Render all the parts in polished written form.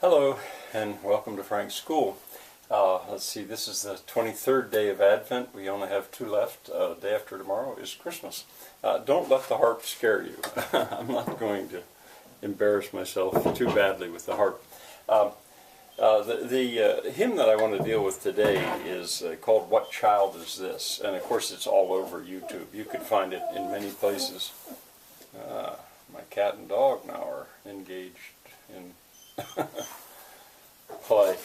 Hello, and welcome to Frank's School. Let's see, this is the 23rd day of Advent. We only have two left. The day after tomorrow is Christmas. Don't let the harp scare you. I'm not going to embarrass myself too badly with the harp. The hymn that I want to deal with today is called "What Child Is This?" And of course it's all over YouTube. You could find it in many places. My cat and dog now are engaged in play.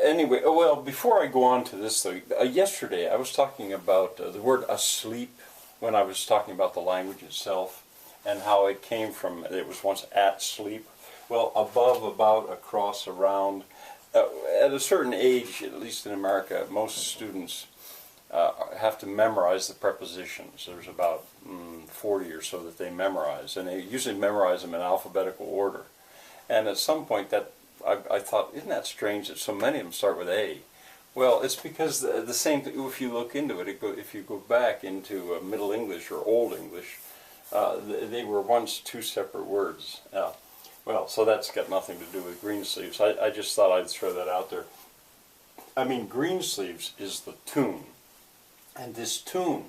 Anyway, well, before I go on to this, though, yesterday I was talking about the word asleep when I was talking about the language itself and how it came from, it was once at sleep. Well, above, about, across, around. At a certain age, at least in America, most students have to memorize the prepositions. There's about 40 or so that they memorize, and they usually memorize them in alphabetical order. And at some point, that I thought, isn't that strange that so many of them start with A? Well, it's because the same thing, if you look into it, if you go back into Middle English or Old English, they were once two separate words. Well, so that's got nothing to do with Greensleeves. I just thought I'd throw that out there. I mean, Greensleeves is the tune, and this tune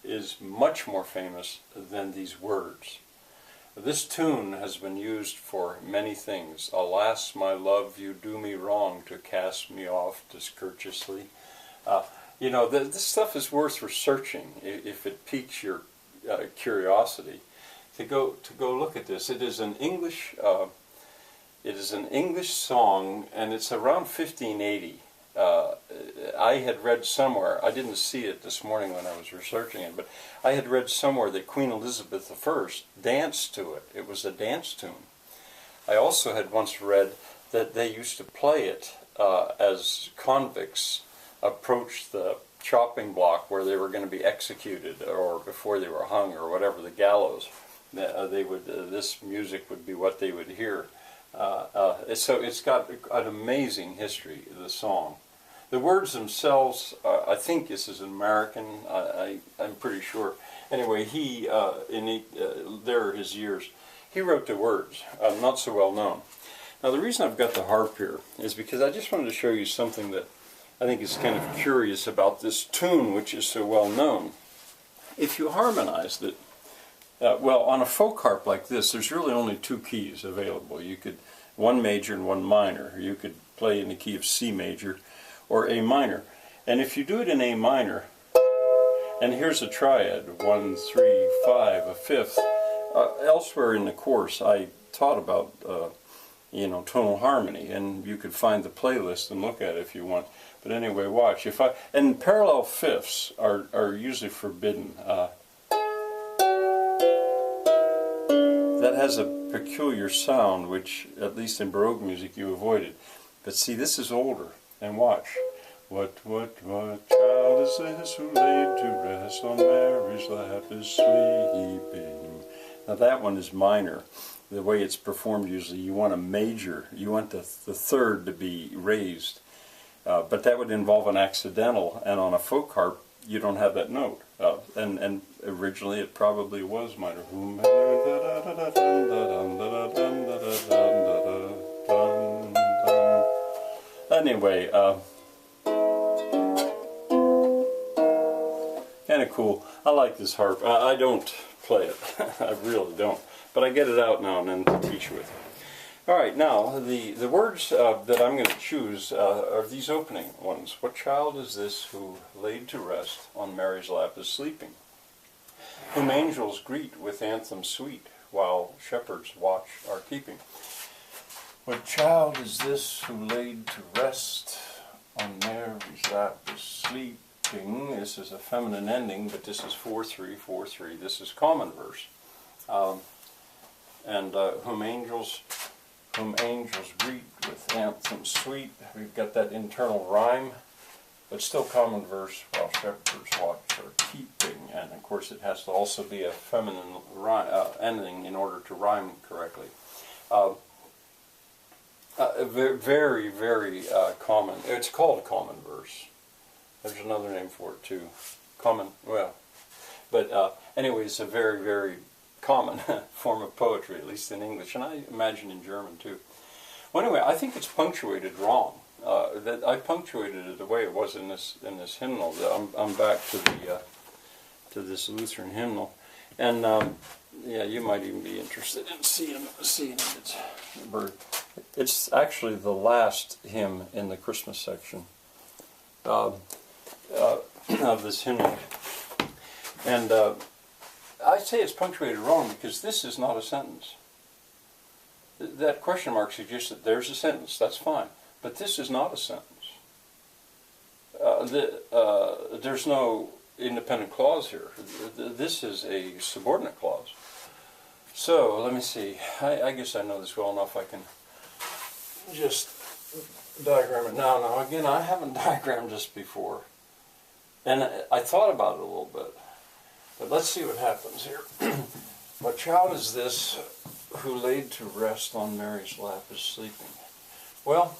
is much more famous than these words. This tune has been used for many things. Alas, my love, you do me wrong to cast me off discourteously. You know, this stuff is worth researching if it piques your curiosity. To go look at this. It is an English song, and it's around 1580. I had read somewhere, I didn't see it this morning when I was researching it, but I had read somewhere that Queen Elizabeth I danced to it. It was a dance tune. I also had once read that they used to play it as convicts approached the chopping block where they were going to be executed, or before they were hung, or whatever, the gallows. This music would be what they would hear. So it's got an amazing history, the song. The words themselves, I think this is an American, I'm pretty sure. Anyway, there are his years. He wrote the words, not so well known. Now the reason I've got the harp here is because I just wanted to show you something that I think is kind of curious about this tune, which is so well known. If you harmonized it, well, on a folk harp like this, there's really only two keys available. You could, one major and one minor. You could play in the key of C major or A minor. And if you do it in A minor, and here's a triad, 1, 3, 5, a fifth. Elsewhere in the course, I taught about, tonal harmony, and you could find the playlist and look at it if you want. But anyway, watch. And parallel fifths are usually forbidden. That has a peculiar sound, which, at least in Baroque music, you avoided. But see, this is older, and watch. What child is this who laid to rest on Mary's lap is sleeping? Now that one is minor. The way it's performed usually, you want a major, you want the third to be raised. But that would involve an accidental, and on a folk harp, you don't have that note. And originally it probably was minor. Anyway, kind of cool. I like this harp. I don't play it. I really don't. But I get it out now and then to teach with. Alright, now the words that I'm going to choose are these opening ones. What child is this who laid to rest on Mary's lap is sleeping? Whom angels greet with anthem sweet, while shepherds watch are keeping. What child is this who laid to rest on Mary's lap is sleeping? This is a feminine ending, but this is 4-3, 4-3. This is common verse. Whom angels greet with anthem sweet. We've got that internal rhyme, but still common verse, while shepherds watch are keeping. And of course it has to also be a feminine ending in order to rhyme correctly. Very, very common. It's called common verse. There's another name for it too. Common, well. But anyway, it's a very, very common form of poetry, at least in English, and I imagine in German too. Well, anyway, I think it's punctuated wrong. That I punctuated it the way it was in this hymnal. I'm back to the to this Lutheran hymnal, and yeah, you might even be interested in seeing its birth. It's actually the last hymn in the Christmas section of this hymnal, and I say it's punctuated wrong because this is not a sentence. That question mark suggests that there's a sentence. That's fine. But this is not a sentence. There's no independent clause here. This is a subordinate clause. So, let me see. I guess I know this well enough I can just diagram it. Now, again, I haven't diagrammed this before. And I thought about it a little bit. But let's see what happens here. What child is this who laid to rest on Mary's lap is sleeping? Well,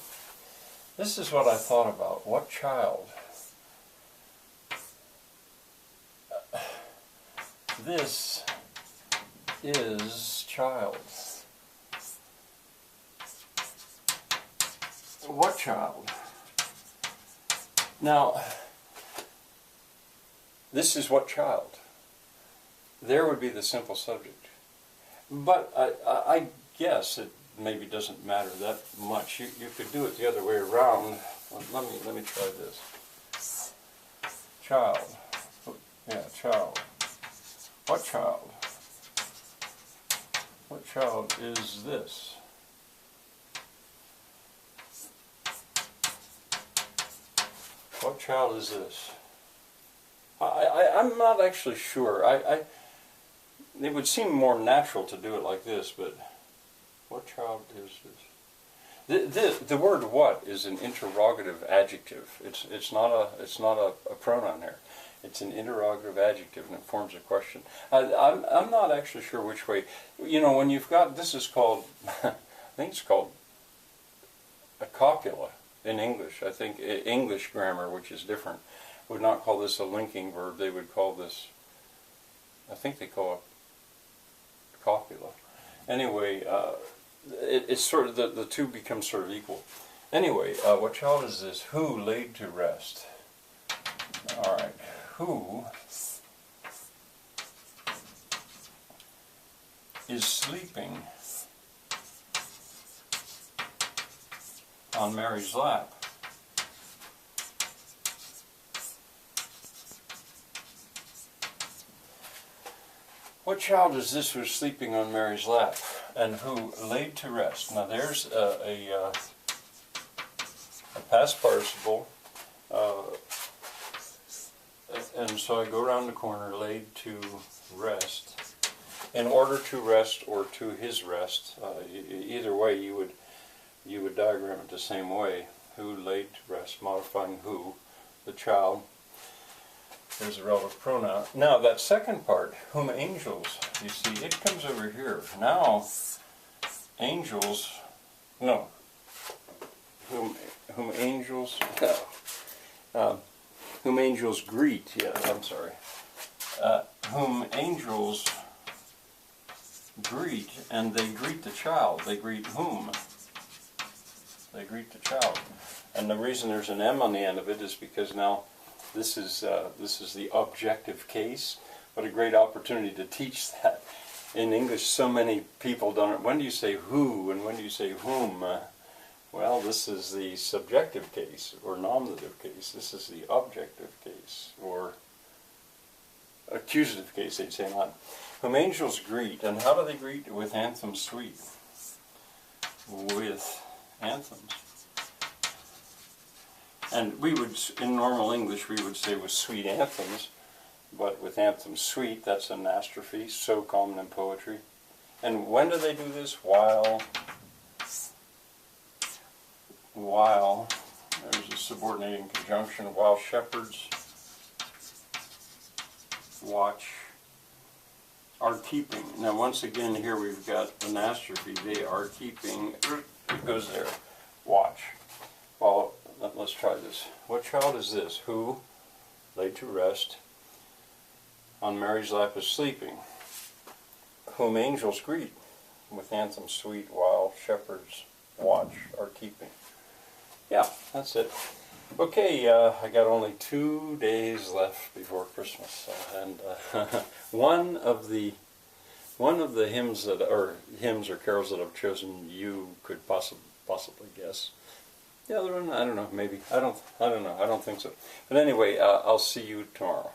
this is what I thought about. What child? This is child. What child? Now, this is what child? There would be the simple subject. But I guess it maybe doesn't matter that much. You could do it the other way around. Let me try this. Child. Yeah, child. What child? What child is this? What child is this? I'm not actually sure. It would seem more natural to do it like this, but what child is this? The word "what" is an interrogative adjective. It's not a pronoun here. It's an interrogative adjective, and it forms a question. I'm not actually sure which way. You know, when you've got this is called, I think it's called a copula in English. I think English grammar, which is different, would not call this a linking verb. They would call this, I think they call it copula. Anyway, it's sort of, the two become sort of equal. Anyway, what child is this? Who laid to rest? All right, who is sleeping on Mary's lap? What child is this who's sleeping on Mary's lap and who laid to rest? Now there's a past participle, and so I go around the corner, laid to rest. In order to rest or to his rest, either way you would diagram it the same way. Who laid to rest, modifying who, the child. There's a relative pronoun. Now that second part, whom angels, you see, it comes over here. Now, angels, no, whom angels, whom angels greet, yes, I'm sorry. Whom angels greet, and they greet the child. They greet whom? They greet the child. And the reason there's an M on the end of it is because now this is the objective case. What a great opportunity to teach that. In English, so many people don't. When do you say who and when do you say whom? Well, this is the subjective case or nominative case. This is the objective case or accusative case, they'd say not. Whom angels greet. And how do they greet? With anthems sweet. With anthems. And we would, in normal English, we would say with sweet anthems, but with anthems sweet, that's an anastrophe, so common in poetry. And when do they do this? While, there's a subordinating conjunction, while shepherds watch, are keeping. Now once again here we've got an anastrophe, they are keeping, it goes there, watch. Well, let's try this. What child is this who, laid to rest, on Mary's lap is sleeping, whom angels greet with anthems sweet while shepherds watch or keeping. Yeah, that's it. Okay, I got only 2 days left before Christmas, and one of the hymns that, or hymns or carols that I've chosen, you could possibly guess. The other one, I don't know, maybe. I don't know. I don't think so. But anyway, I'll see you tomorrow.